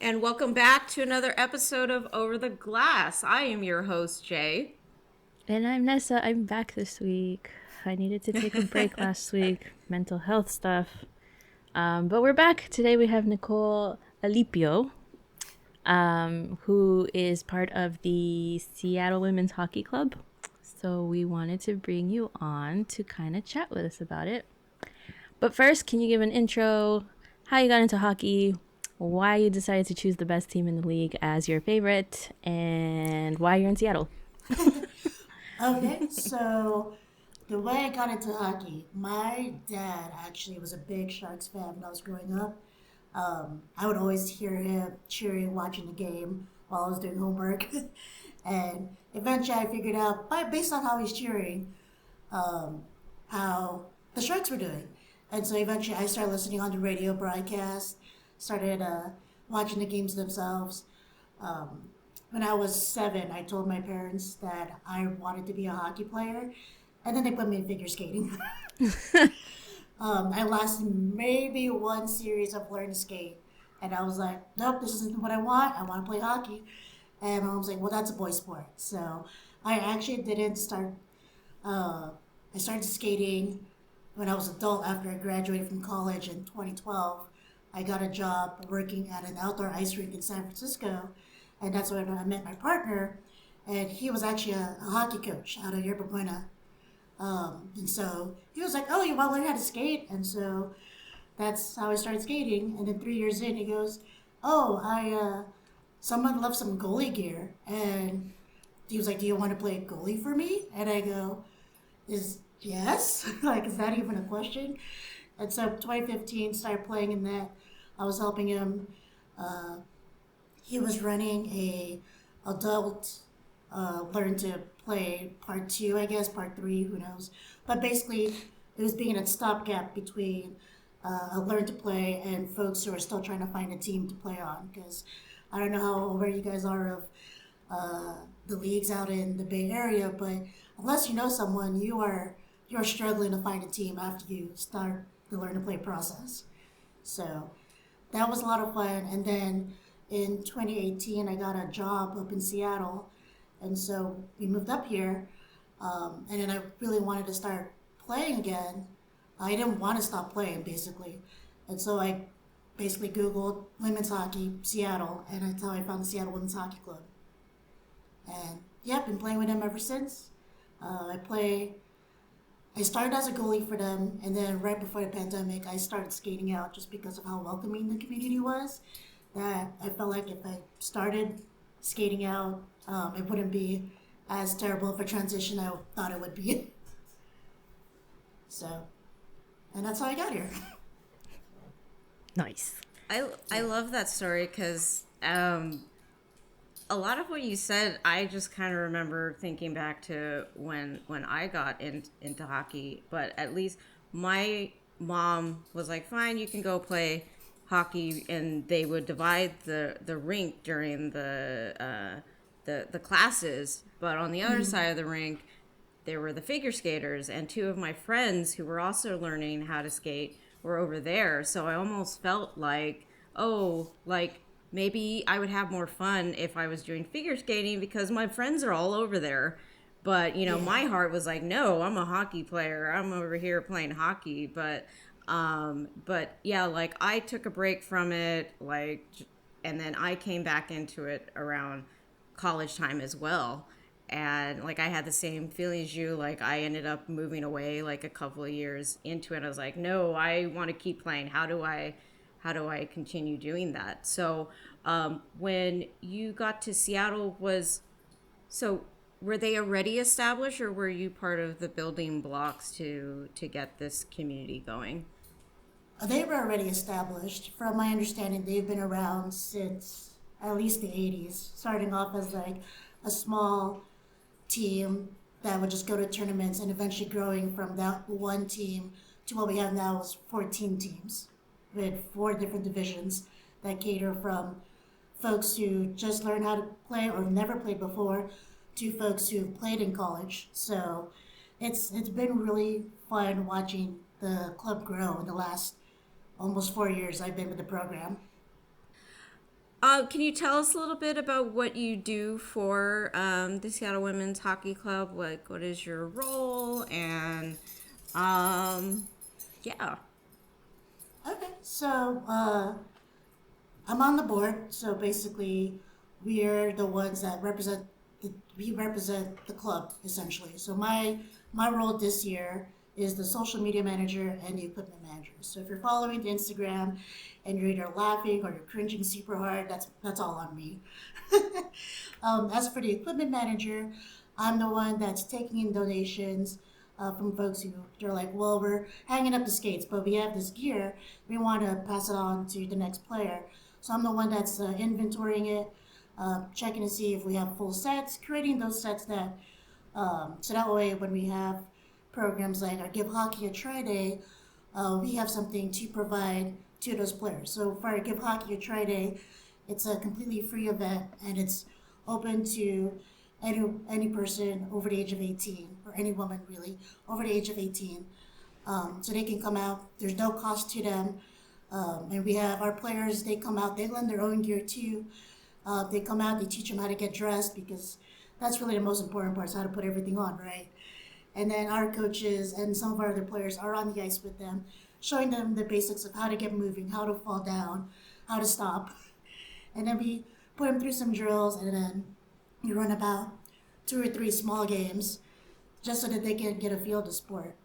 and welcome back to another episode of Over the Glass. I am your host, Jay. And I'm Nessa. I'm back this week. I needed to take a break last week, mental health stuff. But we're back. Today we have Nicole Alipio, who is part of the Seattle Women's Hockey Club. So we wanted to bring you on to kind of chat with us about it. But first, can you give an intro, how you got into hockey, why you decided to choose the best team in the league as your favorite, and why you're in Seattle? Okay, so the way I got into hockey, my dad actually was a big Sharks fan when I was growing up. I would always hear him cheering, watching the game while I was doing homework. And eventually I figured out, based on how he's cheering, how the Sharks were doing. And so eventually I started listening on the radio broadcast, started watching the games themselves. When I was 7, I told my parents that I wanted to be a hockey player, and then they put me in figure skating. I lasted maybe one series of learning to skate, and I was like, nope, this isn't what I want. I want to play hockey. And my mom was like, well, that's a boy sport. So I actually didn't start, I started skating when I was adult after I graduated from college in 2012. I got a job working at an outdoor ice rink in San Francisco, and that's when I met my partner. And he was actually a hockey coach out of Yerba Buena. And so he was like, "Oh, you want to learn how to skate?" And so that's how I started skating. And then 3 years in, he goes, "Oh, someone left some goalie gear," and he was like, "Do you want to play goalie for me?" And I go, "Is yes, like is that even a question?" And so 2015 started playing in that. I was helping him. Uh, he was running a adult learn to play part two, I guess, part three, who knows. But basically, it was being a stopgap between a learn to play and folks who are still trying to find a team to play on. Because I don't know how aware you guys are of the leagues out in the Bay Area, but unless you know someone, you're struggling to find a team after you start the learn to play process. So that was a lot of fun. And then in 2018, I got a job up in Seattle, and so we moved up here. And then I really wanted to start playing again. I didn't want to stop playing basically, and so I basically Googled women's hockey Seattle, and that's how I found the Seattle Women's Hockey Club. And yeah, been playing with them ever since. I play. I started as a goalie for them, and then right before the pandemic, I started skating out just because of how welcoming the community was. That I felt like if I started skating out, it wouldn't be as terrible of a transition I thought it would be. So, and that's how I got here. Nice. I love that story because a lot of what you said, I just kind of remember thinking back to when I got into hockey. But at least my mom was like, "Fine, you can go play hockey," and they would divide the rink during the classes. But on the other side of the rink, there were the figure skaters, and two of my friends who were also learning how to skate were over there. So I almost felt like, oh, like maybe I would have more fun if I was doing figure skating because my friends are all over there. But, Yeah. my heart was like, no, I'm a hockey player. I'm over here playing hockey. But yeah, like I took a break from it, and then I came back into it around college time as well. And like I had the same feeling as you. Like I ended up moving away like a couple of years into it. I was like, no, I want to keep playing. How do I continue doing that? So when you got to Seattle, so were they already established, or were you part of the building blocks to get this community going? They were already established. From my understanding, they've been around since at least the 80s, starting off as like a small team that would just go to tournaments and eventually growing from that one team to what we have now is 14 teams with four different divisions that cater from folks who just learned how to play or never played before to folks who played in college. So it's been really fun watching the club grow in the last almost 4 years I've been with the program. Can you tell us a little bit about what you do for the Seattle Women's Hockey Club? Like, what is your role? And yeah. Okay, so I'm on the board. So basically, we're the ones that we represent the club essentially. So my role this year is the social media manager and the equipment manager. So if you're following the Instagram and you're either laughing or you're cringing super hard, that's all on me. As for the equipment manager, I'm the one that's taking in donations from folks who they're like, well, we're hanging up the skates, but we have this gear. We want to pass it on to the next player. So I'm the one that's inventorying it, checking to see if we have full sets, creating those sets that, so that way when we have programs like our Give Hockey a Try Day, we have something to provide to those players. So for our Give Hockey a Try Day, it's a completely free event and it's open to any person over the age of 18 or any woman really over the age of 18. So they can come out. There's no cost to them. And we have our players, they come out, they lend their own gear too. They come out, they teach them how to get dressed because that's really the most important part is how to put everything on, right? And then our coaches and some of our other players are on the ice with them, showing them the basics of how to get moving, how to fall down, how to stop. And then we put them through some drills and then we run about 2 or 3 small games just so that they can get a feel of the sport.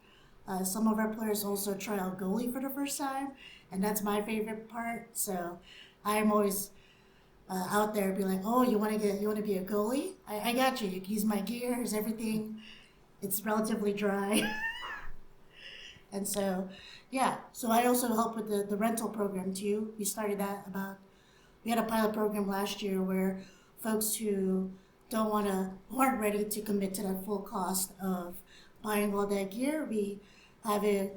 Some of our players also try out goalie for the first time, and that's my favorite part. So I'm always out there, be like, "Oh, you want to be a goalie? I got you. You can use my gear. Here's everything. It's relatively dry." And so, yeah. So I also help with the rental program too. We started that we had a pilot program last year where folks who weren't ready to commit to that full cost of buying all that gear, we have a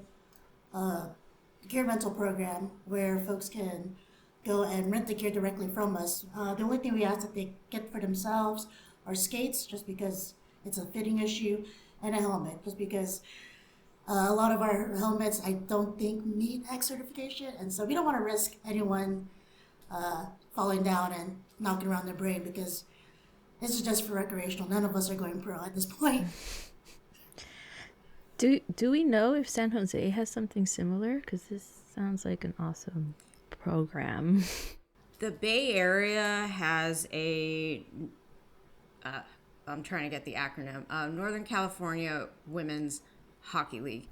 gear rental program where folks can go and rent the gear directly from us. The only thing we ask that they get for themselves are skates, just because it's a fitting issue, and a helmet, just because a lot of our helmets I don't think meet X certification, and so we don't want to risk anyone falling down and knocking around their brain because this is just for recreational. None of us are going pro at this point. Do we know if San Jose has something similar? Because this sounds like an awesome program. The Bay Area has I'm trying to get the acronym, Northern California Women's Hockey League.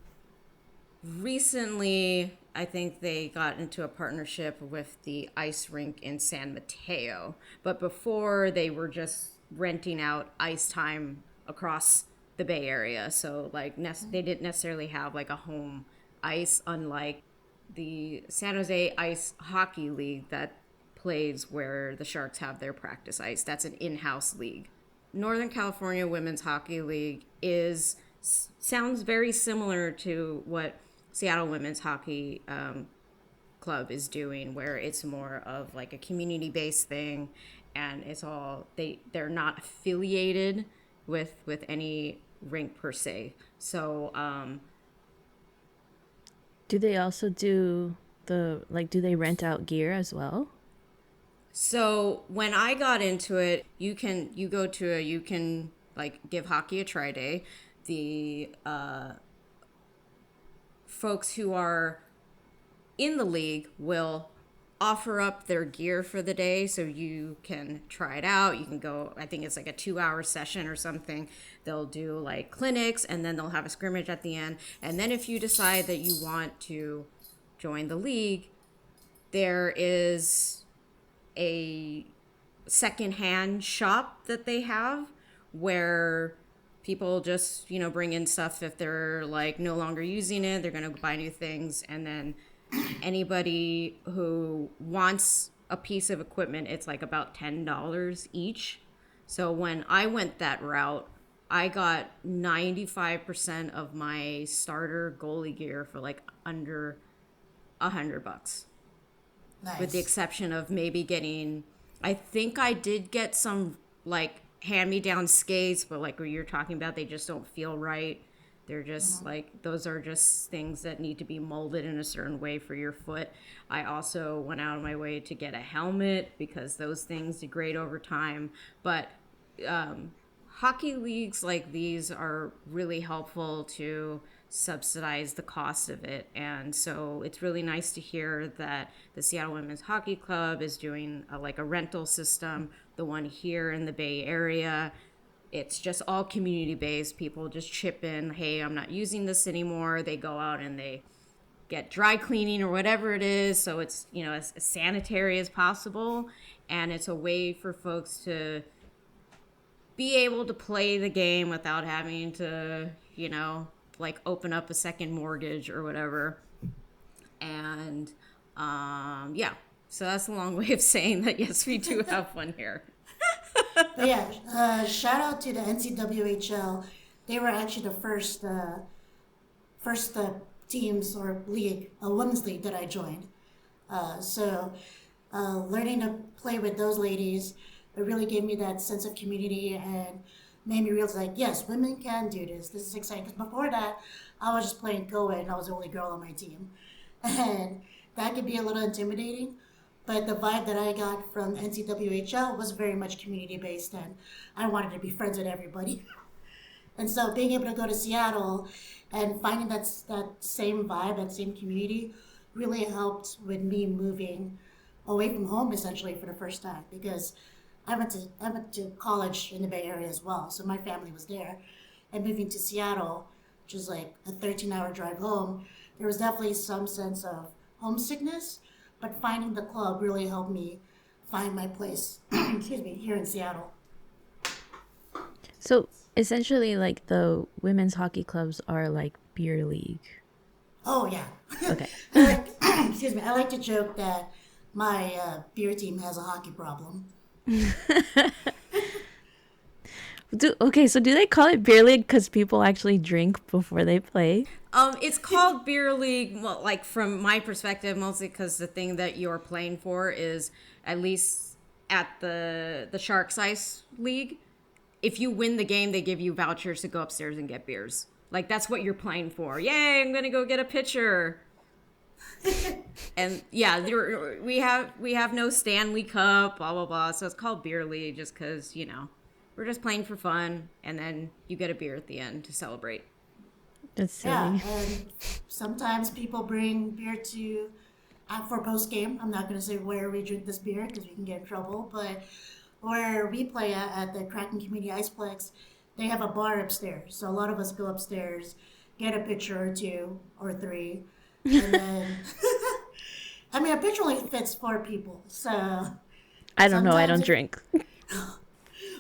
Recently, I think they got into a partnership with the ice rink in San Mateo, but before they were just renting out ice time across the Bay Area. So like they didn't necessarily have like a home ice, unlike the San Jose Ice Hockey League that plays where the Sharks have their practice ice. That's an in-house league. Northern California Women's Hockey League sounds very similar to what Seattle Women's Hockey Club is doing, where it's more of like a community-based thing, and it's all they're not affiliated with any rink per se. So do they also do do they rent out gear as well? So when I got into it, you can like Give Hockey a Try Day. The folks who are in the league will offer up their gear for the day so you can try it out. You can go, I think it's like a 2-hour session or something. They'll do like clinics and then they'll have a scrimmage at the end. And then if you decide that you want to join the league, there is a secondhand shop that they have where people just, bring in stuff if they're like no longer using it, they're going to buy new things. And then anybody who wants a piece of equipment, it's like about $10 each. So when I went that route, I got 95% of my starter goalie gear for like under $100. Nice. With the exception of maybe I think I did get some like hand-me-down skates, but like what you're talking about, they just don't feel right. They're just like, those are just things that need to be molded in a certain way for your foot. I also went out of my way to get a helmet because those things degrade over time. But hockey leagues like these are really helpful to subsidize the cost of it. And so it's really nice to hear that the Seattle Women's Hockey Club is doing like a rental system, the one here in the Bay Area. It's just all community based. People just chip in, hey, I'm not using this anymore. They go out and they get dry cleaning or whatever it is. So it's, you know, as sanitary as possible. And it's a way for folks to be able to play the game without having to, you know, like open up a second mortgage or whatever. And yeah, so that's a long way of saying that, yes, we do have one here. But yeah, shout out to the NCWHL. They were actually the first teams or league, a women's league that I joined. So learning to play with those ladies, it really gave me that sense of community and made me realize, like, yes, women can do this. This is exciting. Because before that, I was just playing co-ed and I was the only girl on my team. And that could be a little intimidating. But the vibe that I got from NCWHL was very much community-based, and I wanted to be friends with everybody. And so being able to go to Seattle and finding that same vibe, that same community, really helped with me moving away from home, essentially, for the first time. Because I went to college in the Bay Area as well, so my family was there. And moving to Seattle, which is like a 13-hour drive home, there was definitely some sense of homesickness, but finding the club really helped me find my place, excuse me, here in Seattle. So essentially, like, the women's hockey clubs are like beer league. Oh, yeah. Okay. Excuse me, I like to joke that my beer team has a hockey problem. So do they call it beer league because people actually drink before they play? It's called beer league, well, like from my perspective, mostly because the thing that you're playing for is, at least at the Sharks Ice League, if you win the game, they give you vouchers to go upstairs and get beers. Like, that's what you're playing for. Yay, I'm gonna go get a pitcher. And yeah, we have no Stanley Cup, blah blah blah. So it's called beer league just because, you know, we're just playing for fun, and then you get a beer at the end to celebrate. That's silly. Yeah, and sometimes people bring beer for post game. I'm not going to say where we drink this beer because we can get in trouble, but where we play at the Kraken Community Iceplex, they have a bar upstairs. So a lot of us go upstairs, get a pitcher or two or three, and then I mean, a pitcher only fits 4 people, so I don't know. I don't drink.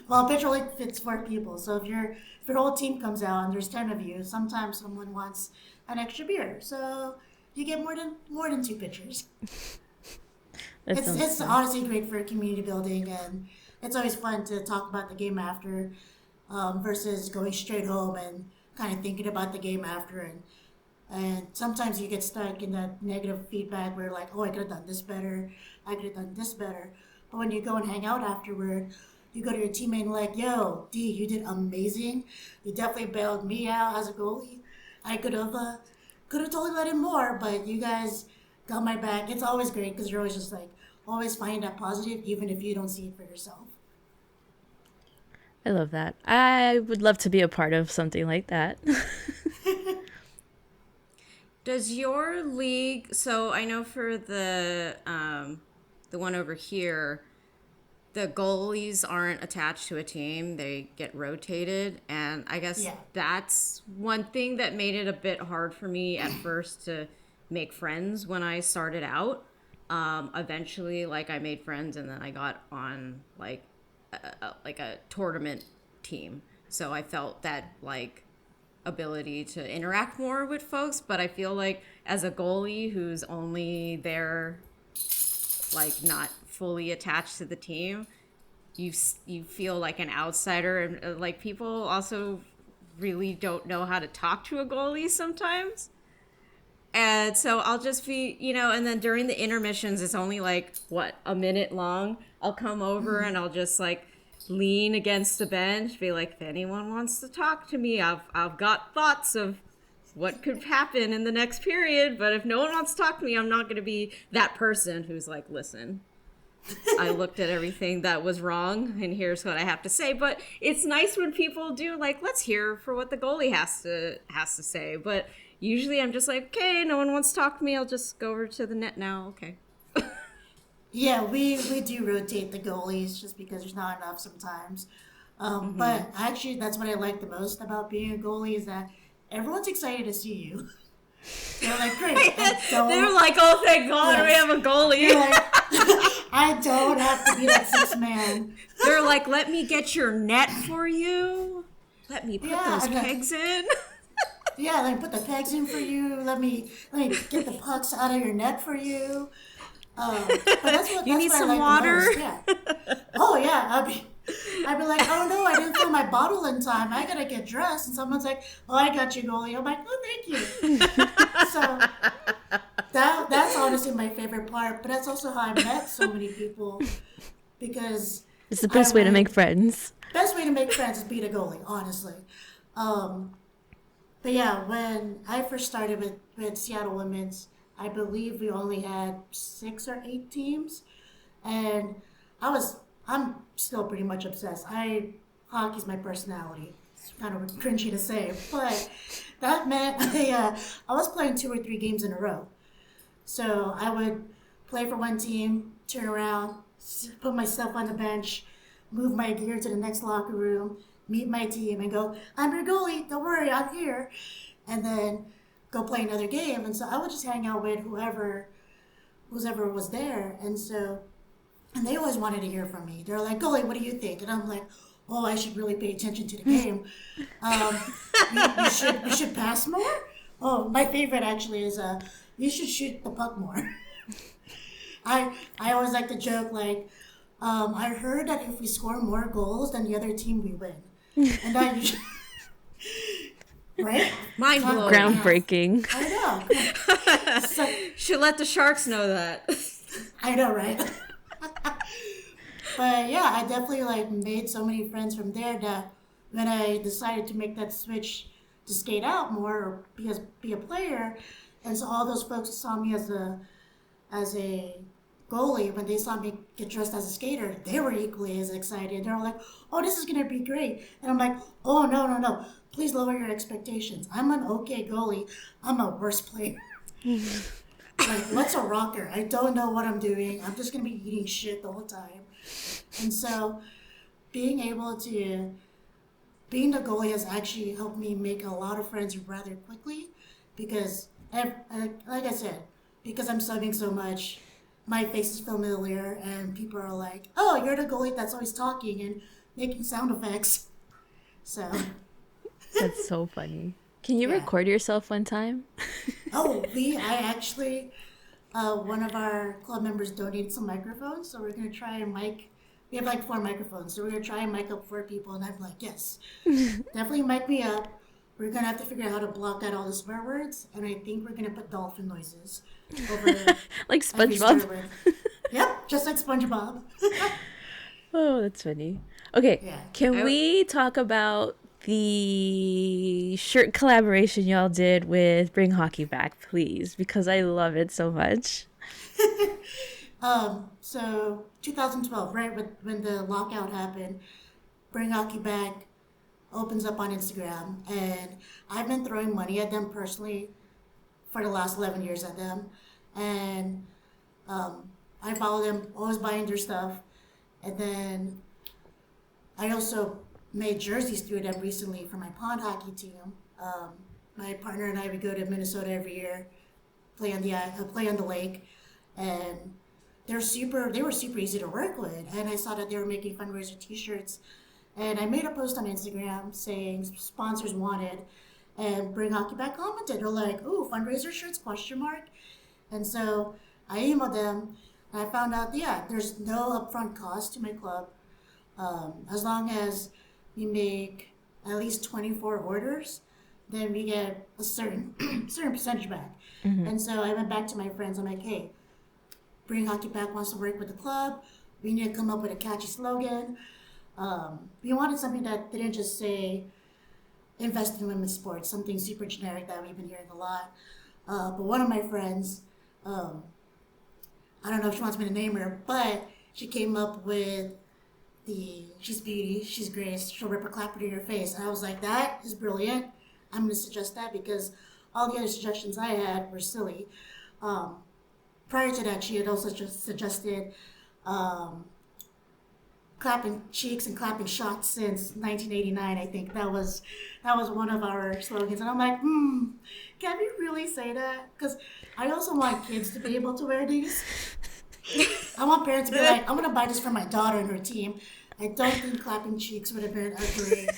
Well, a pitcher only fits 4 people, so if your whole team comes out and there's 10 of you, sometimes someone wants an extra beer, so you get more than 2 pitchers. It's honestly great for community building, and it's always fun to talk about the game after, versus going straight home and kind of thinking about the game after. And sometimes you get stuck in that negative feedback where, like, oh, I could have done this better, I could have done this better. But when you go and hang out afterward, you go to your teammate and like, yo, D, you did amazing. You definitely bailed me out as a goalie. I could have totally let in more, but you guys got my back. It's always great because you're always just like, always finding that positive, even if you don't see it for yourself. I love that. I would love to be a part of something like that. Does your league, so I know for the one over here, the goalies aren't attached to a team, they get rotated, and I guess that's one thing that made it a bit hard for me at first to make friends when I started out. Eventually, like, I made friends, and then I got on like a tournament team, so I felt that, like, ability to interact more with folks. But I feel like as a goalie who's only there, like, not fully attached to the team, you feel like an outsider, and like, people also really don't know how to talk to a goalie sometimes. And so I'll just be, you know, and then during the intermissions, it's only like, what, a minute long, I'll come over and I'll just, like, lean against the bench, be like, if anyone wants to talk to me, I've got thoughts of what could happen in the next period, but if no one wants to talk to me, I'm not going to be that person who's like, listen, I looked at everything that was wrong and here's what I have to say. But it's nice when people do like, let's hear for what the goalie has to say. But usually I'm just like, okay, no one wants to talk to me, I'll just go over to the net now. Okay. Yeah, we do rotate the goalies just because there's not enough sometimes. But actually, that's what I like the most about being a goalie is that everyone's excited to see you. They're like, great. They're like, oh, thank God we have a goalie. They're like, I don't have to be that sixth man. They're like, let me get your net for you. Let me put those pegs in. Yeah, let me put the pegs in for you. Let me get the pucks out of your net for you. But that's you need what some I like water? the most. Yeah. Oh yeah, I'd be like, oh no, I didn't fill my bottle in time. I gotta get dressed. And someone's like, oh, I got you, goalie. I'm like, oh, thank you. So that's honestly my favorite part. But that's also how I met so many people because It's the best way to make friends. best way to make friends is beat a goalie, honestly. But yeah, when I first started with Seattle Women's, I believe we only had 6 or 8 teams, and I'm still pretty much obsessed. Hockey's my personality. It's kind of cringy to say, but that meant I was playing 2 or 3 games in a row. So I would play for one team, turn around, put myself on the bench, move my gear to the next locker room, meet my team, and go, I'm your goalie, don't worry, I'm here. And then go play another game. And so I would just hang out with whoever was there. And they always wanted to hear from me. They're like, goalie, what do you think? And I'm like, oh, I should really pay attention to the game. We should pass more? Oh, my favorite actually is you should shoot the puck more. I always like to joke like, I heard that if we score more goals than the other team, we win. And I usually, right? Mind blowing. Groundbreaking. I know. So, Should let the Sharks know that. I know, right? But yeah, I definitely like made so many friends from there that when I decided to make that switch to skate out more or be a player, and so all those folks who saw me as a goalie, when they saw me get dressed as a skater, they were equally as excited. They're all like, "Oh, this is gonna be great!" And I'm like, "Oh no! Please lower your expectations. I'm an okay goalie. I'm a worse player." Like, what's a rocker? I don't know what I'm doing. I'm just gonna be eating shit the whole time. And so, being the goalie has actually helped me make a lot of friends rather quickly, because, like I said, because I'm subbing so much, my face is familiar, and people are like, "Oh, you're the goalie that's always talking and making sound effects." So. That's so funny. Can you Yeah. record yourself one time? I actually, one of our club members donated some microphones, so we're going to try and mic. We have like 4 microphones, so we're going to try and mic up 4 people, and I'm like, yes, definitely mic me up. We're going to have to figure out how to block out all the swear words, and I think we're going to put dolphin noises over Like every swear SpongeBob? word. Yep, just like SpongeBob. Oh, that's funny. Okay, Yeah. can we talk about the shirt collaboration y'all did with Bring Hockey Back, please? Because I love it so much. So 2012, right, when the lockout happened, Bring Hockey Back opens up on Instagram, and I've been throwing money at them personally for the last 11 years at them, and I follow them, always buying their stuff, and then I also made jerseys through them recently for my pond hockey team. My partner and I would go to Minnesota every year, play on the lake, and they were super easy to work with. And I saw that they were making fundraiser T-shirts, and I made a post on Instagram saying sponsors wanted, and Bring Hockey Back commented. They're like, "Ooh, fundraiser shirts? Question mark." And so I emailed them, and I found out, yeah, there's no upfront cost to my club, as long as we make at least 24 orders, then we get a certain percentage back. And so I went back to my friends. I'm like, hey, Bring Hockey Back wants to work with the club. We need to come up with a catchy slogan. We wanted something that didn't just say invest in women's sports, something super generic that we've been hearing a lot. But one of my friends, um, I don't know if she wants me to name her, but she came up with she's beauty, she's grace, she'll rip a clapper to your face. And I was like, that is brilliant. I'm going to suggest that because all the other suggestions I had were silly. Um, Prior to that, she had also just suggested um, clapping cheeks and clapping shots since 1989. I think that was one of our slogans, and I'm like, can we really say that? Because I also want kids to be able to wear these. I want parents to be like, I'm gonna buy this for my daughter and her team. I don't think clapping cheeks would have been a great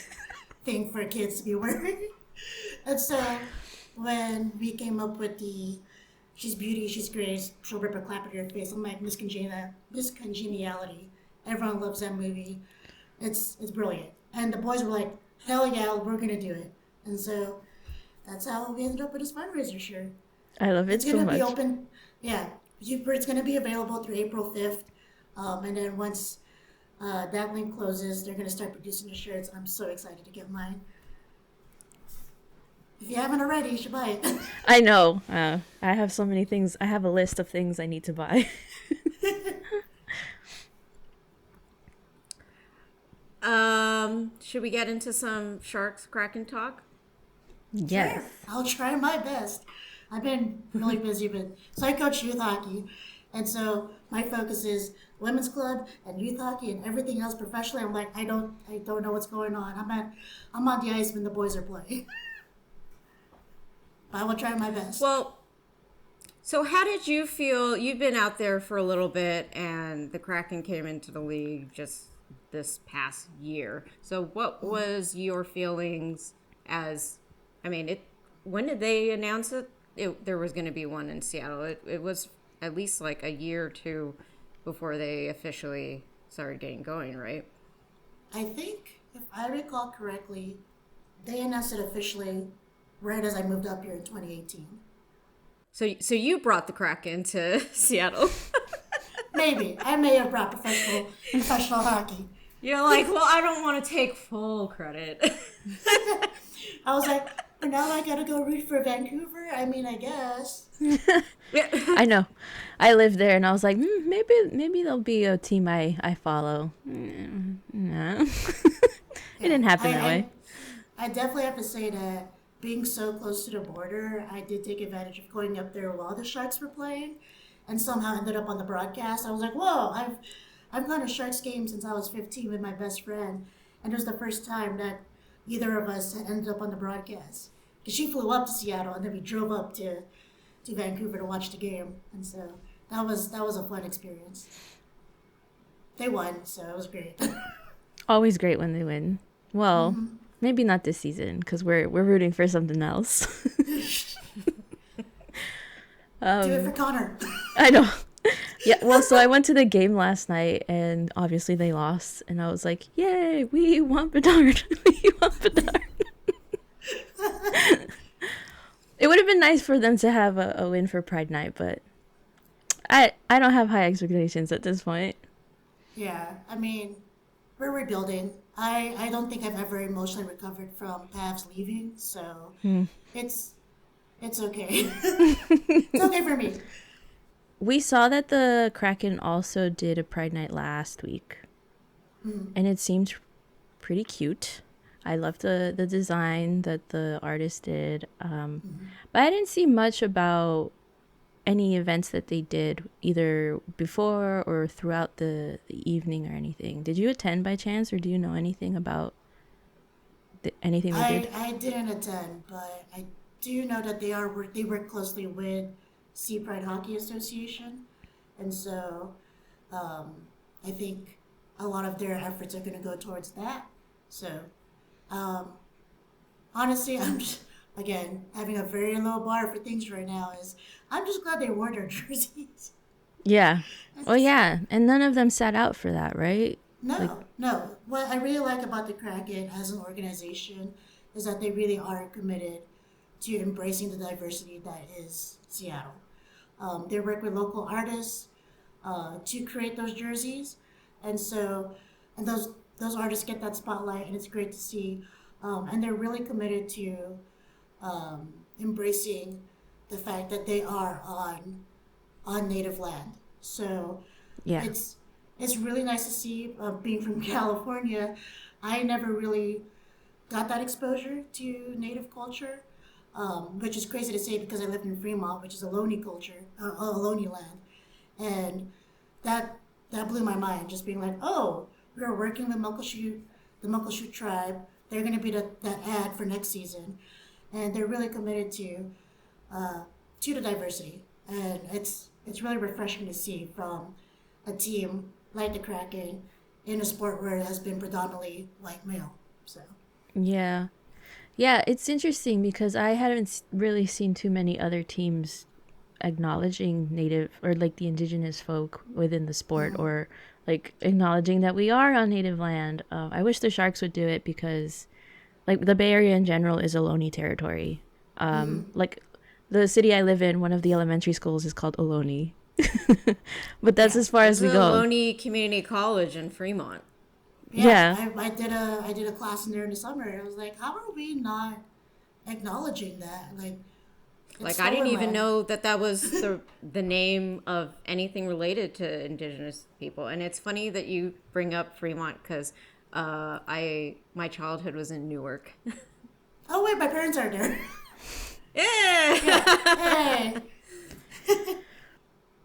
thing for kids to be wearing. And so when we came up with she's beauty, she's grace, she'll rip a clap at your face, I'm like, Miss Congeniality. Everyone loves that movie. It's brilliant. And the boys were like, hell yeah, we're gonna do it. And so that's how we ended up with this fundraiser shirt. I love it It's so gonna much. be open, yeah. It's gonna be available through April 5th. And then once that link closes, they're gonna start producing the shirts. I'm so excited to get mine. If you haven't already, you should buy it. I know. I have so many things. I have a list of things I need to buy. Should we get into some Sharks Kraken talk? Yes. I'll try my best. I've been really busy, so I coach youth hockey, and so my focus is women's club and youth hockey and everything else professionally. I'm like, I don't know what's going on. I'm on the ice when the boys are playing. I will try my best. Well, so how did you feel? You've been out there for a little bit, and the Kraken came into the league just this past year. So what was your feelings when did they announce it? There was going to be one in Seattle. It was at least like a year or two before they officially started getting going, right? I think, if I recall correctly, they announced it officially right as I moved up here in 2018. So you brought the Kraken to Seattle. Maybe. I may have brought professional hockey. You're like, well, I don't want to take full credit. I was like, but now I gotta go root for Vancouver? I mean, I guess. I know. I lived there, and I was like, maybe there'll be a team I follow. No. It didn't happen that way. I definitely have to say that being so close to the border, I did take advantage of going up there while the Sharks were playing, and somehow ended up on the broadcast. I was like, whoa, I've gone to Sharks games since I was 15 with my best friend, and it was the first time that either of us had ended up on the broadcast. Because she flew up to Seattle, and then we drove up to Vancouver to watch the game, and so that was a fun experience. They won, so it was great. Always great when they win. Well, maybe not this season because we're rooting for something else. Do it for Connor. I know. Yeah, well, so I went to the game last night, and obviously they lost, and I was like, yay, we want Bedard. We want Bedard. It would have been nice for them to have a win for Pride Night, but I don't have high expectations at this point. Yeah, I mean, we're rebuilding. I don't think I've ever emotionally recovered from Pavs leaving, so it's okay. It's okay for me. We saw that the Kraken also did a Pride Night last week, and it seemed pretty cute. I loved the design that the artist did, but I didn't see much about any events that they did either before or throughout the evening or anything. Did you attend by chance, or do you know anything about anything they did? I didn't attend, but I do know that they work closely with Sea Pride Hockey Association, and so I think a lot of their efforts are going to go towards that. So honestly, I'm just, again, having a very low bar for things right now. I'm just glad they wore their jerseys. Yeah. Well, yeah, and none of them sat out for that, right? No. What I really like about the Kraken as an organization is that they really are committed to embracing the diversity that is Seattle. They work with local artists to create those jerseys, and those artists get that spotlight, and it's great to see. And they're really committed to embracing the fact that they are on native land. So Yeah. it's it's really nice to see. Being from California, I never really got that exposure to native culture, which is crazy to say because I lived in Fremont, which is a Ohlone culture, Ohlone land, and that that blew my mind. Just being like, oh, we're working with Muckleshoot, the Muckleshoot tribe. They're going to be that ad for next season, and they're really committed to the diversity, and it's really refreshing to see from a team like the Kraken in a sport where it has been predominantly white male. So. Yeah. Yeah, it's interesting because I haven't really seen too many other teams acknowledging native or like the indigenous folk within the sport, or like acknowledging that we are on native land. I wish the Sharks would do it because like the Bay Area in general is Ohlone territory. Like the city I live in, one of the elementary schools is called Ohlone. But that's Yeah. as far It's as we the go. Loney Community College in Fremont. Yeah, Yeah. I did a class in there in the summer. I was like, how are we not acknowledging that? Like, it's Like I didn't stolen even land. know that that was the name of anything related to indigenous people. And it's funny that you bring up Fremont because I my childhood was in Newark. Oh wait, my parents are there. Yeah. Hey,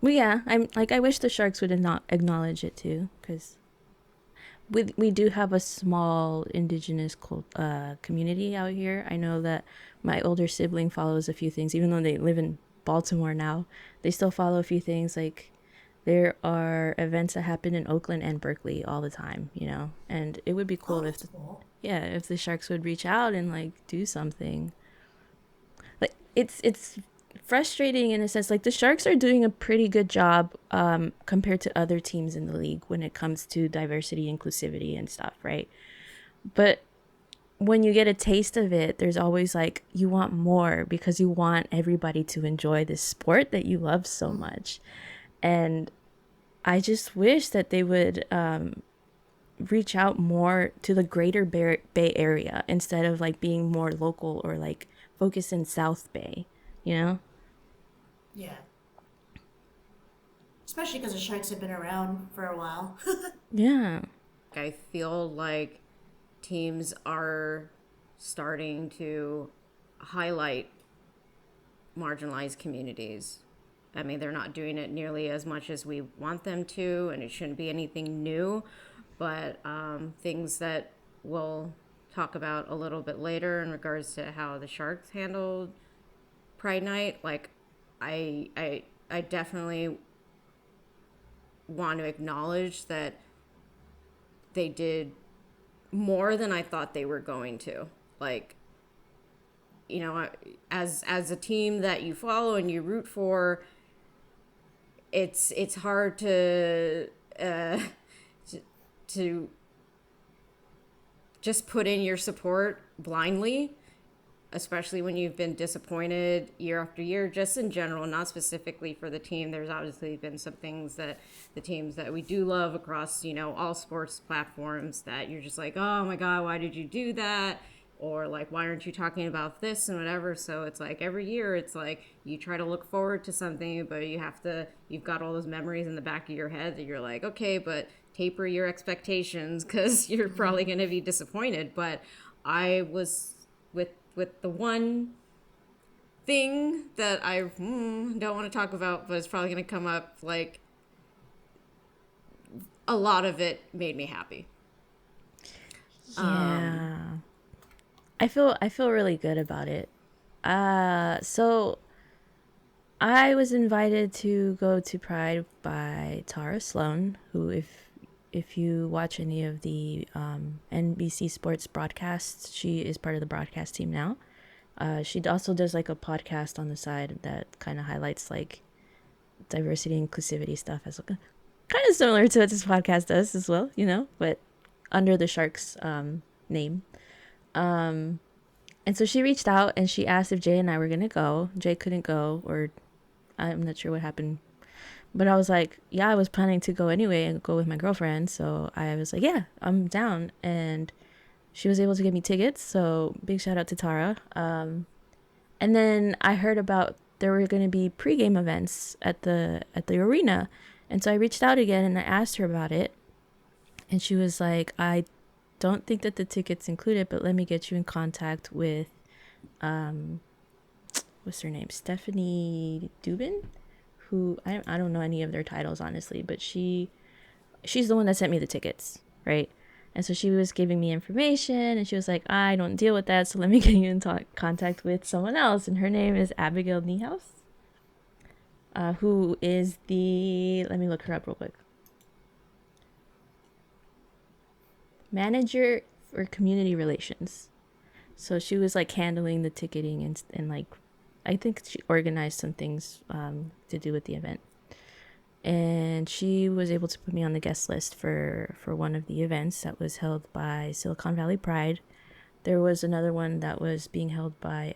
Well, yeah, I'm like I wish the Sharks would not acknowledge it too, because we do have a small indigenous community out here. I know that my older sibling follows a few things, even though they live in Baltimore now. They still follow a few things. Like there are events that happen in Oakland and Berkeley all the time, you know. And it would be oh cool if that's cool. yeah, if the Sharks would reach out and like do something. Like it's frustrating in a sense. Like the Sharks are doing a pretty good job compared to other teams in the league when it comes to diversity, inclusivity, and stuff, right? But when you get a taste of it, there's always like you want more because you want everybody to enjoy this sport that you love so much. And I just wish that they would reach out more to the greater Bay Area instead of like being more local or like focused in South Bay, you know? Yeah, especially because the Sharks have been around for a while. Yeah. I feel like teams are starting to highlight marginalized communities. I mean, they're not doing it nearly as much as we want them to, and it shouldn't be anything new. But things that we'll talk about a little bit later in regards to how the Sharks handled Pride Night, like I definitely want to acknowledge that they did more than I thought they were going to. Like, you know, as a team that you follow and you root for, it's hard to just put in your support blindly, especially when you've been disappointed year after year, just in general, not specifically for the team. There's obviously been some things that the teams that we do love across, you know, all sports platforms that you're just like, oh my God, why did you do that? Or like, why aren't you talking about this and whatever? So it's like every year, it's like you try to look forward to something, but you've got all those memories in the back of your head that you're like, okay, but taper your expectations because you're probably going to be disappointed. But I was with the one thing that I don't want to talk about, but it's probably going to come up. Like a lot of it made me happy. Yeah. I feel really good about it. So I was invited to go to Pride by Tara Sloan, who if you watch any of the NBC Sports broadcasts, she is part of the broadcast team now. She also does like a podcast on the side that kind of highlights like diversity and inclusivity stuff as kind of similar to what this podcast does as well, you know, but under the Sharks name. And so she reached out and she asked if Jay and I were gonna go. Jay couldn't go, or I'm not sure what happened, But I was like, yeah, I was planning to go anyway and go with my girlfriend. So I was like, yeah, I'm down. And she was able to get me tickets. So big shout out to Tara. And then I heard about there were going to be pregame events at the arena. And so I reached out again and I asked her about it. And she was like, I don't think that the ticket's included, but let me get you in contact with, what's her name? Stephanie Dubin, who I don't know any of their titles, honestly, but she's the one that sent me the tickets, right? And so she was giving me information and she was like, I don't deal with that. So let me get you in contact with someone else. And her name is Abigail Niehaus, who is let me look her up real quick. Manager for community relations. So she was like handling the ticketing and like, I think she organized some things to do with the event. And she was able to put me on the guest list for one of the events that was held by Silicon Valley Pride. There was another one that was being held by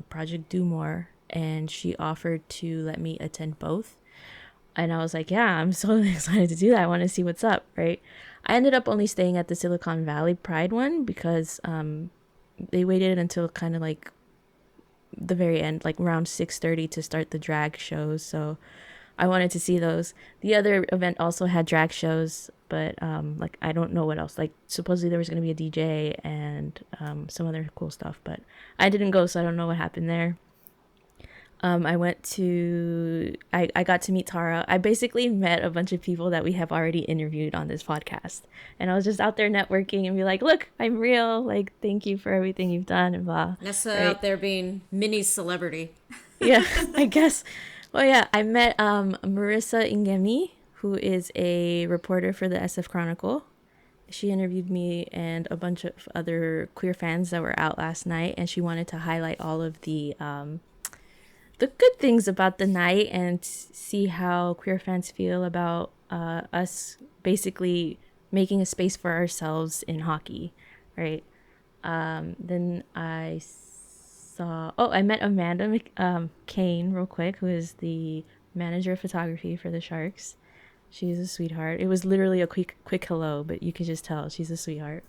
Project Do More, and she offered to let me attend both. And I was like, yeah, I'm so excited to do that. I want to see what's up, right? I ended up only staying at the Silicon Valley Pride one because they waited until kind of like the very end, like around 6:30 to start the drag shows. So I wanted to see those. The other event also had drag shows, but like I don't know what else. Like supposedly there was going to be a DJ and some other cool stuff, but I didn't go, so I don't know what happened there. I got to meet Tara. I basically met a bunch of people that we have already interviewed on this podcast. And I was just out there networking and be like, look, I'm real. Like, thank you for everything you've done and blah. Nessa right? out there being mini celebrity. Yeah, I guess. Well, yeah, I met Marissa Ingemi, who is a reporter for the SF Chronicle. She interviewed me and a bunch of other queer fans that were out last night. And she wanted to highlight all of the good things about the night and see how queer fans feel about us basically making a space for ourselves in hockey, right? Then I met Amanda Kane real quick, who is the manager of photography for the Sharks. She's a sweetheart. It was literally a quick hello, but you could just tell she's a sweetheart.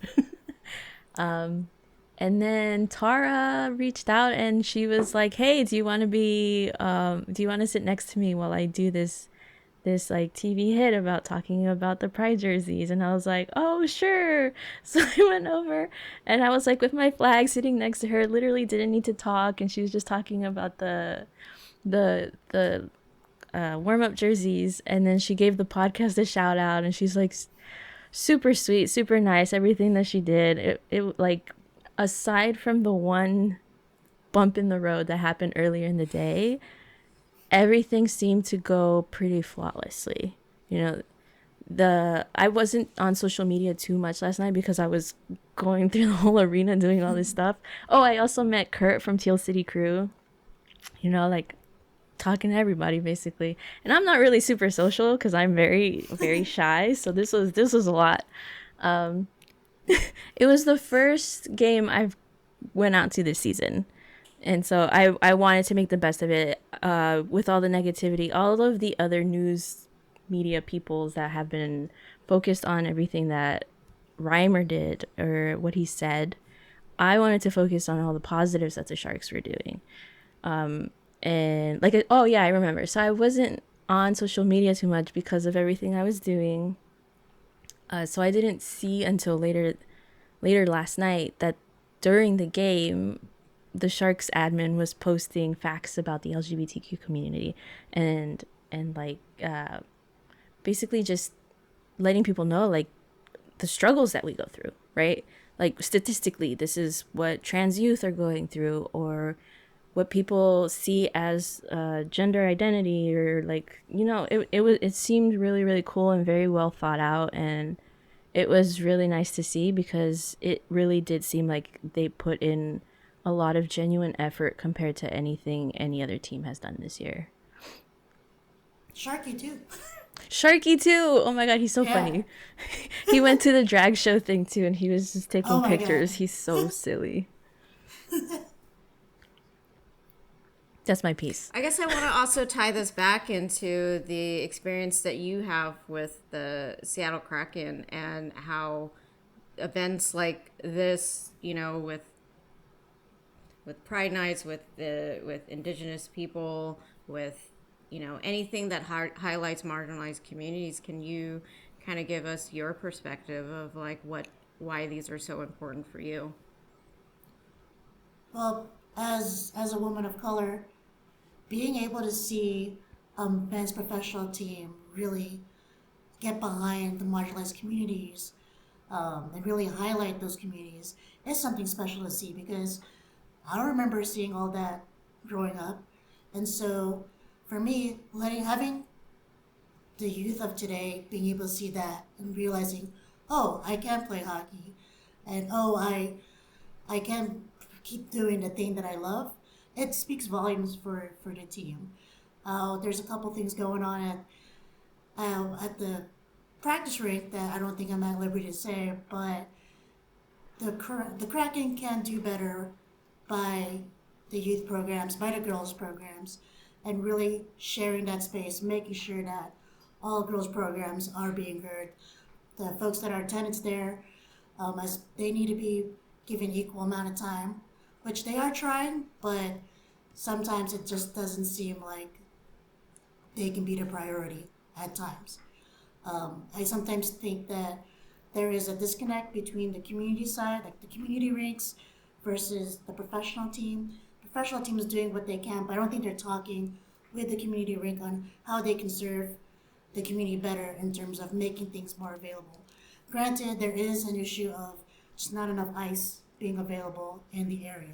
And then Tara reached out and she was like, hey, do you want to sit next to me while I do this like TV hit about talking about the Pride jerseys? And I was like, oh, sure. So I went over and I was like with my flag sitting next to her, literally didn't need to talk. And she was just talking about the warm-up jerseys. And then she gave the podcast a shout out and she's like super sweet, super nice. Everything that she did, it like, aside from the one bump in the road that happened earlier in the day, everything seemed to go pretty flawlessly. You know, I wasn't on social media too much last night because I was going through the whole arena doing all this stuff. Oh, I also met Kurt from Teal City Crew, you know, like talking to everybody basically. And I'm not really super social because I'm very, very shy. So this was a lot. It was the first game I've went out to this season. And so I wanted to make the best of it with all the negativity, all of the other news media peoples that have been focused on everything that Reimer did or what he said. I wanted to focus on all the positives that the Sharks were doing. And like, oh yeah, I remember. So I wasn't on social media too much because of everything I was doing. So I didn't see until later last night that during the game, the Sharks admin was posting facts about the LGBTQ community and like basically just letting people know like the struggles that we go through, right? Like statistically, this is what trans youth are going through, or what people see as gender identity, or like, you know, it seemed really, really cool and very well thought out. And it was really nice to see because it really did seem like they put in a lot of genuine effort compared to anything any other team has done this year. Sharky too. Sharky too. Oh my god, he's so funny. He went to the drag show thing too, and he was just taking pictures. God. He's so silly. That's my piece. I guess I want to also tie this back into the experience that you have with the Seattle Kraken and how events like this, with Pride Nights, with Indigenous people, with anything that highlights marginalized communities. Can you kind of give us your perspective of like why these are so important for you? Well, as a woman of color, being able to see a men's professional team really get behind the marginalized communities, and really highlight those communities is something special to see, because I don't remember seeing all that growing up. And so for me, having the youth of today being able to see that and realizing, oh, I can play hockey, and oh, I can keep doing the thing that I love, it speaks volumes for the team. There's a couple things going on at the practice rink that I don't think I'm at liberty to say, but the Kraken can do better by the youth programs, by the girls programs, and really sharing that space, making sure that all girls programs are being heard. The folks that are attendants there, as they need to be given equal amount of time, which they are trying, but sometimes it just doesn't seem like they can be the priority at times. I sometimes think that there is a disconnect between the community side, like the community rinks, versus the professional team. The professional team is doing what they can, but I don't think they're talking with the community rink on how they can serve the community better in terms of making things more available. Granted, there is an issue of just not enough ice being available in the area.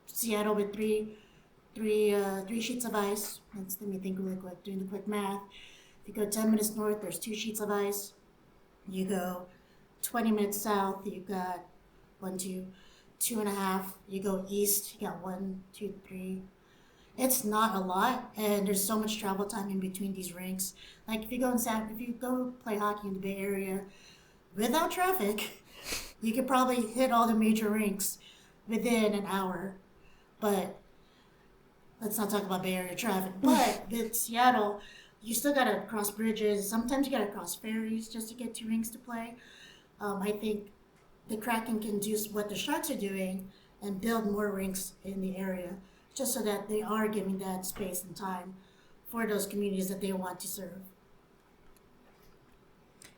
Seattle with three sheets of ice. Let me think really quick, doing the quick math. If you go 10 minutes north, there's 2 sheets of ice. You go 20 minutes south, you've got 1, 2, 2.5. You go east, you got 1, 2, 3. It's not a lot, and there's so much travel time in between these rinks. Like if you go play hockey in the Bay Area without traffic, you could probably hit all the major rinks within an hour. But let's not talk about Bay Area traffic. But with Seattle, you still gotta cross bridges. Sometimes you gotta cross ferries just to get to rinks to play. I think the Kraken can do what the Sharks are doing and build more rinks in the area, just so that they are giving that space and time for those communities that they want to serve.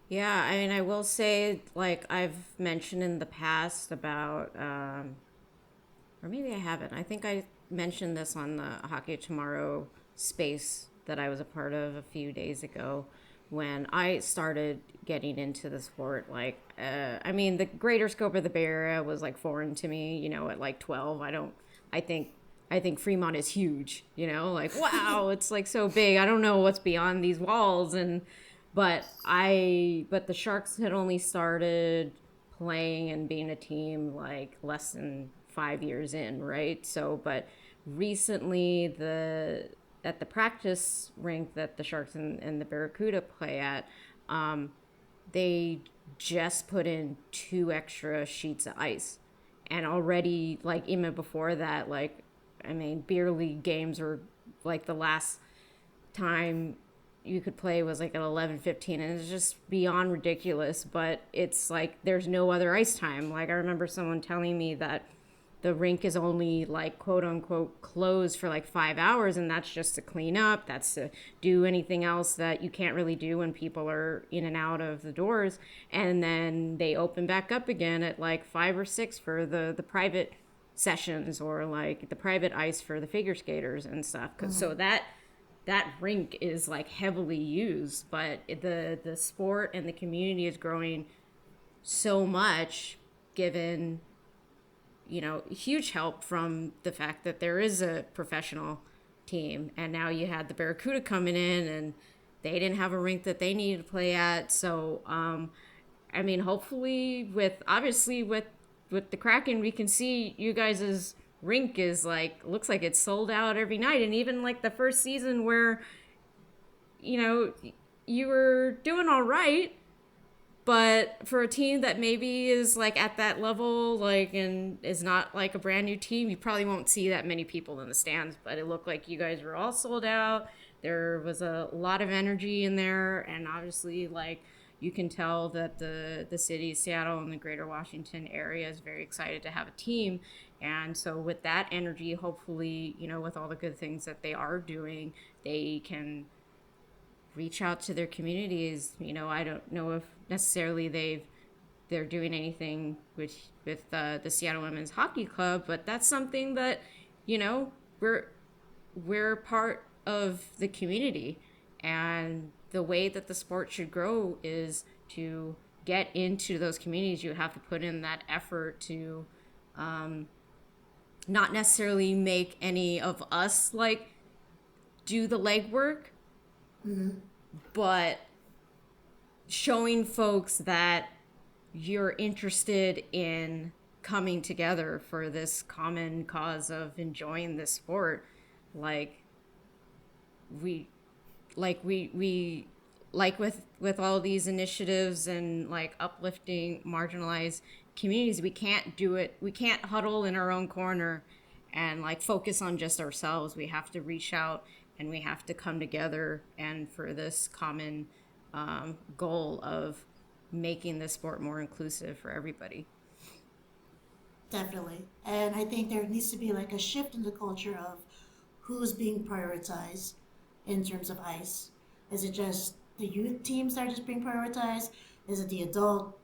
Yeah, I mean, I will say, like I've mentioned in the past about, or maybe I haven't. I think I mentioned this on the Hockey Tomorrow space that I was a part of a few days ago when I started getting into the sport. Like, I mean, the greater scope of the Bay Area was like foreign to me, at like 12. I think Fremont is huge, like, wow, it's like so big. I don't know what's beyond these walls. But the Sharks had only started playing and being a team like less than 5 years in, right? So, but recently at the practice rink that the Sharks and the Barracuda play at, they just put in 2 extra sheets of ice. And already, like, even before that, like, I mean, beer league games were like the last time you could play was like at 11:15, and it's just beyond ridiculous. But it's like there's no other ice time. Like, I remember someone telling me that the rink is only like quote unquote closed for like 5 hours, and that's just to clean up, that's to do anything else that you can't really do when people are in and out of the doors, and then they open back up again at like 5 or 6 for the private sessions, or like the private ice for the figure skaters and stuff. So that rink is like heavily used, but the sport and the community is growing so much, given huge help from the fact that there is a professional team. And now you had the Barracuda coming in, and they didn't have a rink that they needed to play at. So I mean, hopefully with the Kraken, we can see you guys' rink is like, looks like it's sold out every night. And even like the first season where you were doing all right, But for a team that maybe is like at that level, like, and is not like a brand new team, you probably won't see that many people in the stands. But it looked like you guys were all sold out. There was a lot of energy in there, and obviously, like, you can tell that the city, Seattle, and the greater Washington area is very excited to have a team. And so, with that energy, hopefully, with all the good things that they are doing, they can reach out to their communities. I don't know if necessarily they're doing anything with the Seattle Women's Hockey Club, but that's something that we're part of the community, and the way that the sport should grow is to get into those communities. You have to put in that effort to not necessarily make any of us like do the legwork, but showing folks that you're interested in coming together for this common cause of enjoying this sport. We with all these initiatives and like uplifting marginalized communities, we can't do it. We can't huddle in our own corner and like focus on just ourselves. We have to reach out, and we have to come together, and for this common goal of making the sport more inclusive for everybody. Definitely. And I think there needs to be like a shift in the culture of who's being prioritized in terms of ice. Is it just the youth teams that are just being prioritized? Is it the adult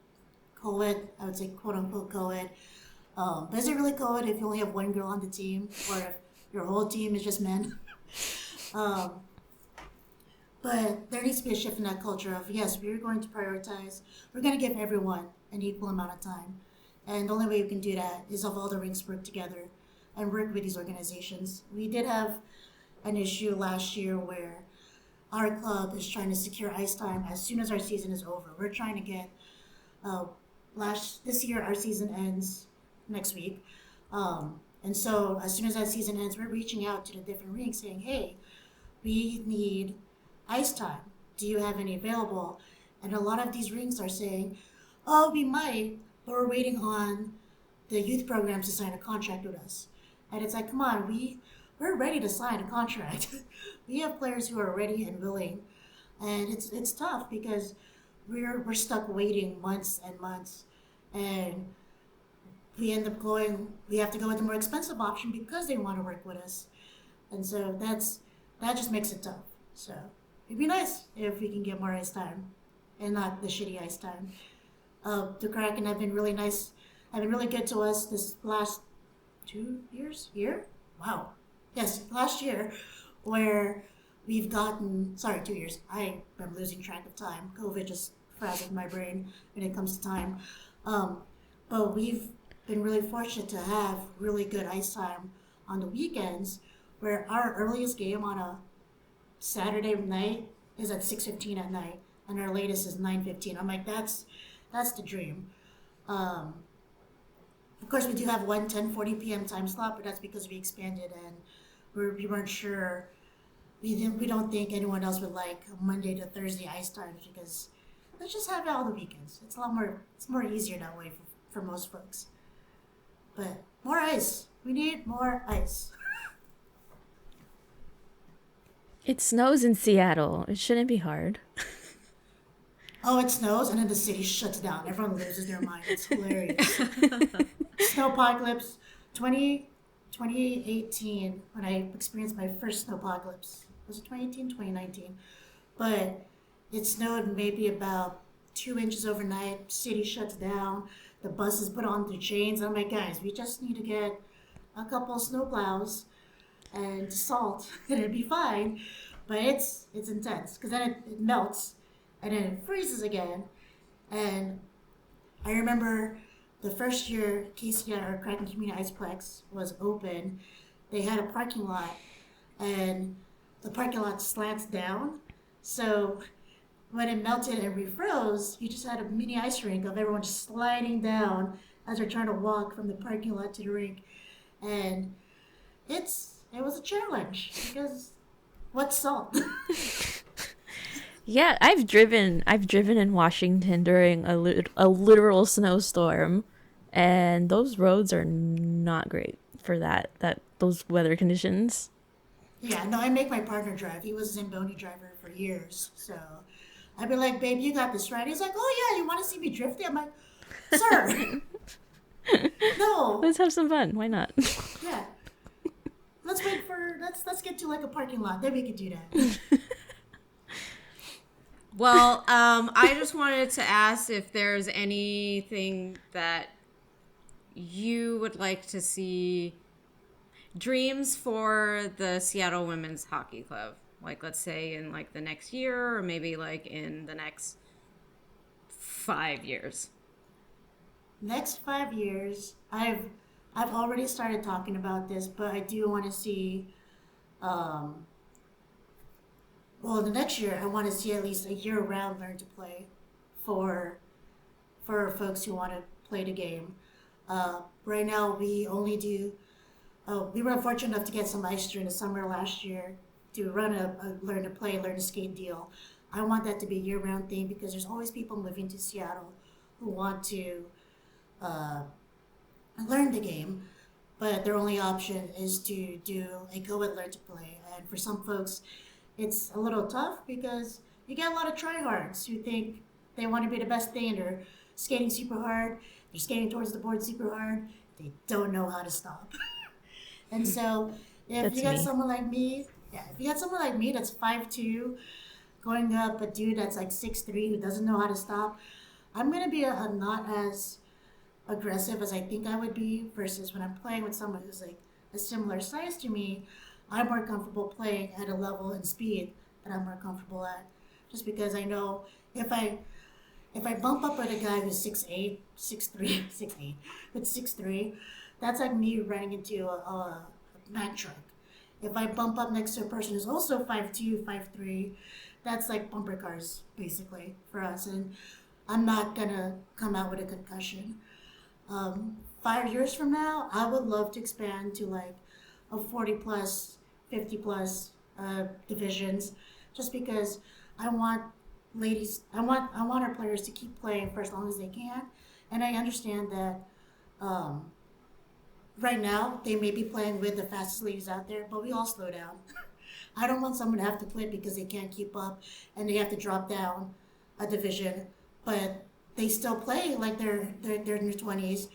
co-ed, I would say quote unquote co-ed? But is it really co-ed if you only have one girl on the team, or if your whole team is just men? But there needs to be a shift in that culture of, yes, we're going to prioritize, we're going to give everyone an equal amount of time. And the only way we can do that is if all the rinks work together and work with these organizations. We did have an issue last year where our club is trying to secure ice time as soon as our season is over. We're trying to get, this year our season ends next week. And so as soon as that season ends, we're reaching out to the different rinks saying, hey, we need ice time. Do you have any available? And a lot of these rinks are saying, oh, we might, but we're waiting on the youth programs to sign a contract with us. And it's like, come on, we're ready to sign a contract. We have players who are ready and willing. And it's tough because we're stuck waiting months and months. And we end up we have to go with the more expensive option because they want to work with us. And so that just makes it tough. So it'd be nice if we can get more ice time and not the shitty ice time. The Kraken have been really nice, have been really good to us this last 2 years? Wow. Yes, last year, where we've gotten, 2 years. I am losing track of time. COVID just frazzled my brain when it comes to time. But we've been really fortunate to have really good ice time on the weekends, where our earliest game on a Saturday night is at 6:15 at night, and our latest is 9:15. I'm like, that's the dream. Of course, we do have one 10:40 p.m. time slot, but that's because we expanded and we weren't sure. We don't think anyone else would like Monday to Thursday ice times, because let's just have it all the weekends. It's a lot more. It's more easier that way for most folks. But more ice. We need more ice. It snows in Seattle. It shouldn't be hard. Oh, it snows, and then the city shuts down. Everyone loses their mind. It's hilarious. Snowpocalypse, 2018, when I experienced my first snowpocalypse. Was it 2018, 2019? But it snowed maybe about 2 inches overnight. City shuts down. The buses put on their chains. I'm like, guys, we just need to get a couple of snowplows and salt, and it'd be fine. But it's intense, because then it melts, and then it freezes again. And I remember the first year KCI, or Kraken Community Iceplex, was open, they had a parking lot, and the parking lot slants down. So when it melted and refroze, you just had a mini ice rink of everyone just sliding down as they're trying to walk from the parking lot to the rink. And it was a challenge, because what's salt? Yeah, I've driven in Washington during a literal snowstorm, and those roads are not great for those weather conditions. Yeah, no, I make my partner drive. He was a Zamboni driver for years. So I'd be like, babe, you got this, right? He's like, oh, yeah, you want to see me drifting? I'm like, sir, no. Let's have some fun. Why not? Yeah. Let's get to like a parking lot. Then we could do that. Well, I just wanted to ask if there's anything that you would like to see, dreams for the Seattle Women's Hockey Club. Like, let's say in like the next year, or maybe like in the next 5 years. Next 5 years, I've already started talking about this, but I do want to see um, well, the next year I want to see at least a year-round learn to play for folks who want to play the game. Right now, we only do. We were fortunate enough to get some ice during the summer last year to run a learn to play, learn to skate deal. I want that to be a year-round thing because there's always people moving to Seattle who want to uh, learn the game, but their only option is to do a go and learn to play. And for some folks, it's a little tough because you get a lot of tryhards who think they want to be the best thing and they're skating super hard, they're skating towards the board super hard, they don't know how to stop. And so if That's you got me. someone like me, yeah, if you got someone like me that's 5'2", going up a dude that's like 6'3", who doesn't know how to stop, I'm gonna be a not as aggressive as I think I would be versus when I'm playing with someone who's like a similar size to me. I'm more comfortable playing at a level and speed that I'm more comfortable at, just because I know if I if I bump up with a guy who's 6'8", 6'3", 6'8", but 6'3", that's like me running into a Mack truck. If I bump up next to a person who's also 5'2", 5'3", that's like bumper cars basically for us, and I'm not gonna come out with a concussion. 5 years from now, I would love to expand to like a 40 plus, 50 plus divisions, just because I want I want our players to keep playing for as long as they can, and I understand that um, right now they may be playing with the fastest leagues out there, but we all slow down. I don't want someone to have to quit because they can't keep up and they have to drop down a division, but they still play like they're in their 20s,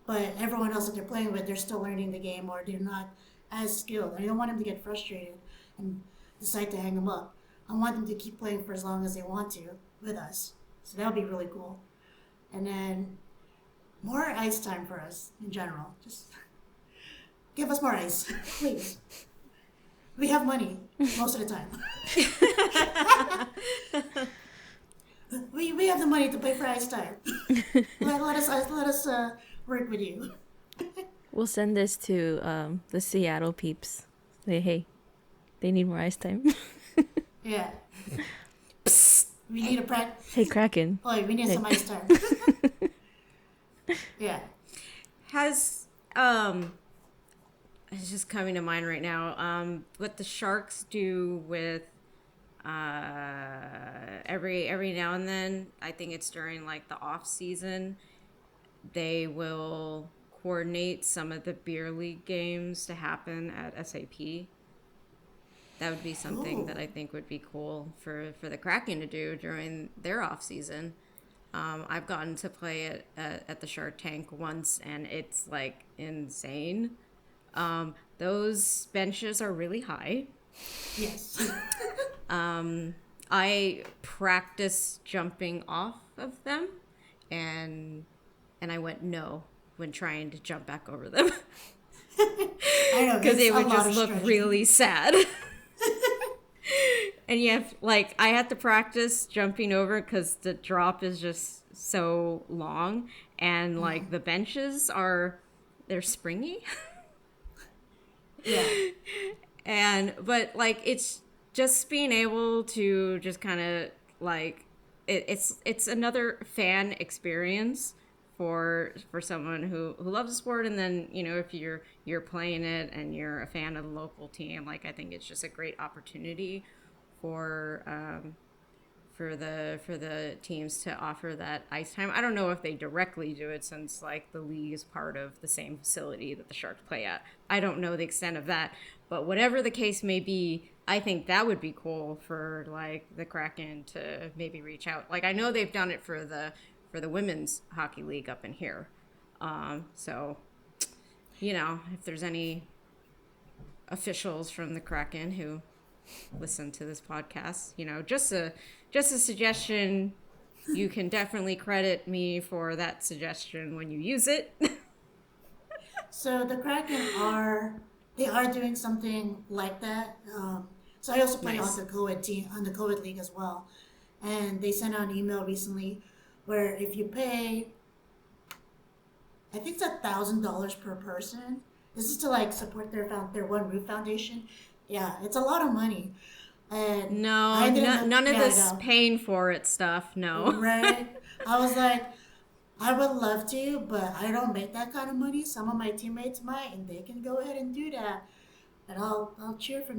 but everyone else that they're playing with, they're still learning the game or they're not as skilled. I don't want them to get frustrated and decide to hang them up. I want them to keep playing for as long as they want to with us. So that would be really cool. And then more ice time for us in general. Just give us more ice, please. We have money most of the time. We have the money to pay for ice time. Let us work with you. We'll send this to the Seattle peeps. Say, hey, they need more ice time. Yeah. We need a practice. Hey, Kraken. Oh, we need Hey. some ice time. Yeah. Has it's just coming to mind right now. What the Sharks do with every now and then, I think it's during like the off season, they will coordinate some of the beer league games to happen at SAP. That would be something that I think would be cool for the Kraken to do during their off season. I've gotten to play it at the Shark Tank once, and it's like insane. Those benches are really high. Yes. I practiced jumping off of them, and I went no when trying to jump back over them I know. because It's it a would lot just of look stretching. really sad. And you have like I had to practice jumping over because the drop is just so long, and like the benches they're springy. Yeah. And but like it's just being able to just kind of like it's another fan experience for someone who loves the sport, and then if you're playing it and you're a fan of the local team, like I think it's just a great opportunity for the teams to offer that ice time. I don't know if they directly do it since like the league is part of the same facility that the Sharks play at. I don't know the extent of that, but whatever the case may be, I think that would be cool for like the Kraken to maybe reach out. Like I know they've done it for the women's hockey league up in here. So you know, if there's any officials from the Kraken who listen to this podcast, you know, just a suggestion. You can definitely credit me for that suggestion when you use it. So the Kraken are doing something like that. So I also play Nice. on the co-ed team, on the co-ed league as well, and they sent out an email recently where if you pay, I think it's $1,000 per person. This is to like support their One Roof Foundation. Yeah, it's a lot of money. And No, I didn't know- none of yeah, I this know. paying for it stuff. No. Right? I was like, I would love to, but I don't make that kind of money. Some of my teammates might, and they can go ahead and do that. And I'll cheer for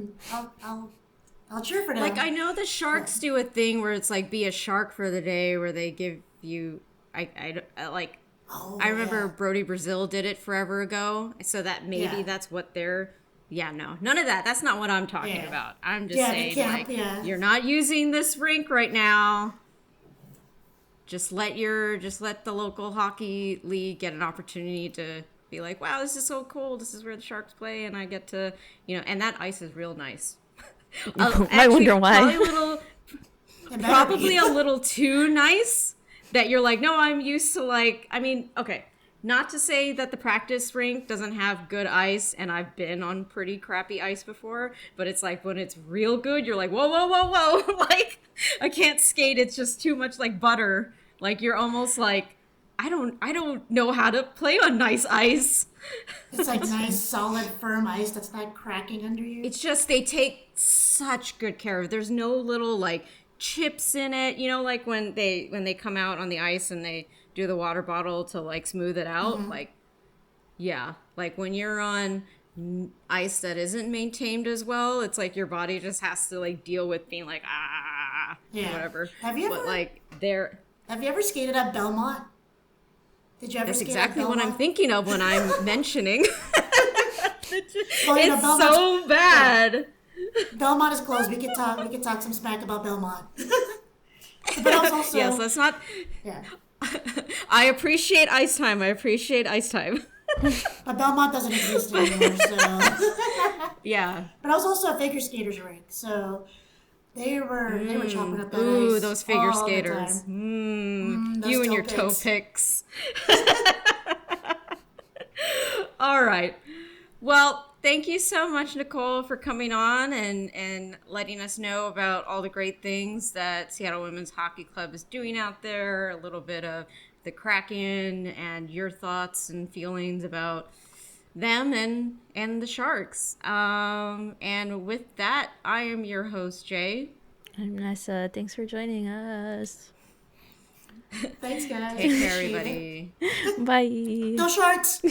I'll cheer for them. Like I know the Sharks do a thing where it's like be a shark for the day, where they give you I like Oh, I remember yeah. Brody Brazil did it forever ago, so that maybe Yeah. that's what they're. Yeah, no, none of that. That's not what I'm talking Yeah. about. I'm just Yeah, the saying, camp, like, yeah. you're not using this rink right now. Just let the local hockey league get an opportunity to be like, wow, this is so cool. This is where the Sharks play, and I get to, you know, and that ice is real nice. I wonder why. Probably a little, It better probably be. a little too nice that you're like, no, I'm used to like, I mean, okay, not to say that the practice rink doesn't have good ice, and I've been on pretty crappy ice before, but it's like when it's real good, you're like, whoa, whoa, whoa, whoa, like I can't skate. It's just too much like butter. Like you're almost like, I don't know how to play on nice ice. It's like nice, solid, firm ice that's not cracking under you. It's just they take such good care of it. There's no little like chips in it, you know, like when they come out on the ice and they do the water bottle to like smooth it out. Like, yeah, like when you're on ice that isn't maintained as well, it's like your body just has to like deal with being like Yeah. whatever. Have you But ever- like there, Have you ever skated at Belmont? Did you ever that's skate exactly at what Belmont? I'm thinking of when I'm mentioning. Well, you know, It's Belmont's- so bad. Belmont is closed. We could talk some smack about Belmont. But I was also Yes, let's not. yeah. I appreciate ice time. I appreciate ice time. But Belmont doesn't exist anymore, so Yeah. but I was also a figure skaters rink, so they were chopping up that Ooh, ice those figure all the skaters. time. Those You and toe your toe picks. picks. All right. Well, thank you so much, Nicole, for coming on and letting us know about all the great things that Seattle Women's Hockey Club is doing out there, a little bit of the Kraken and your thoughts and feelings about them and the Sharks. And with that, I am your host, Jay. I'm Nessa. Thanks for joining us. Thanks, guys. Take care, Appreciate it. everybody. Bye. Go Sharks!